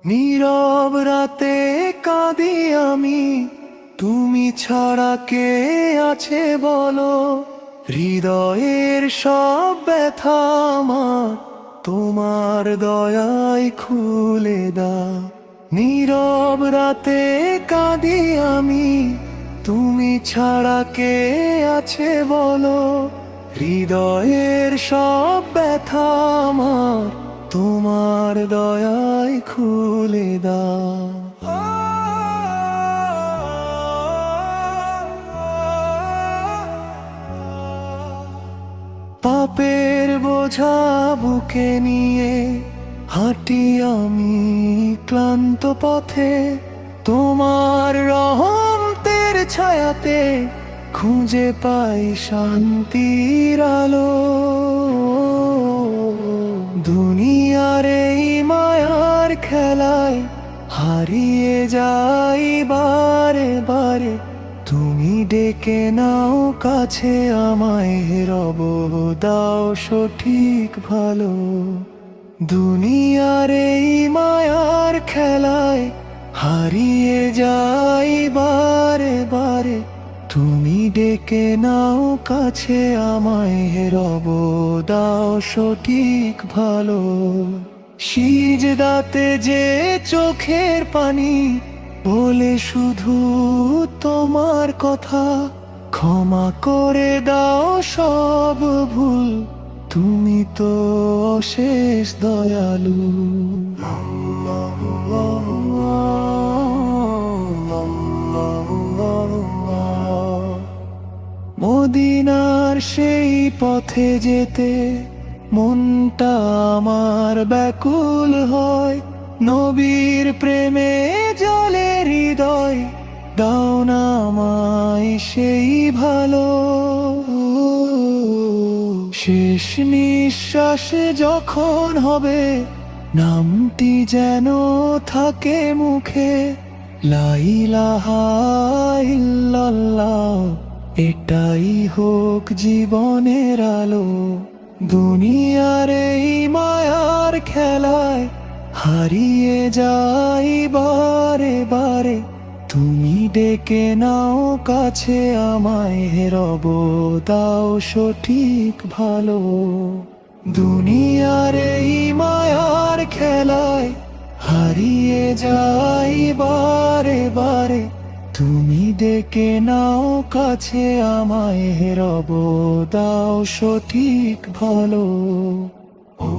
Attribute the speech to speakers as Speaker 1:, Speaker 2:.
Speaker 1: নীরব রাতে কাঁদি আমি, তুমি ছাড়া কে আছে বলো। হৃদয়ের সব ব্যথা আমার তোমার দয়ায় খুলে দাও। নীরব রাতে কাঁদি আমি, তুমি ছাড়া কে আছে বলো। হৃদয়ের সব ব্যথা আমার তোমার দয়ায় খুলে দাও। পাপের বোঝা বুকে নিয়ে হাঁটি আমি ক্লান্ত পথে, তোমার রহমতের ছায়াতে খুঁজে পাই শান্তির আলো। দুনিয়ার এই মায়ার খেলায় হারিয়ে যাই বারে বারে, তুমি ডেকে নাও কাছে আমায়, রব দাও সঠিক ভালো। দুনিয়ার এই মায়ার খেলায় হারিয়ে যাই বারে বারে, তুমি ডেকে নাও কাছে আমায়, রব দাও সঠিক ভালো। সিজদাতে যে চোখের পানি বলে শুধু তোমার কথা, ক্ষমা করে দাও সব ভুল, তুমি তো অশেষ দয়ালু। মদিনার সেই পথে যেতে মনটা আমার ব্যাকুল হয়, নবীর প্রেমে জলে হৃদয়, দাও না আমায় সেই ভালো। শেষ নিঃশ্বাস যখন হবে নামটি যেন থাকে মুখে, লা ইলাহা ইল্লাল্লাহ, এটাই হোক জীবনের আলো। দুনিয়ার এই মায়ার খেলায় হারিয়ে যাই বারে বারে, তুমি ডেকে নাও কাছে আমায়, রব দাও সঠিক ভালো। দুনিয়ার এই মায়ার খেলায় হারিয়ে যাই বারে বারে, তুমি ডেকে নাও কাছে আমায়, রব দাও সঠিক ভালো। ও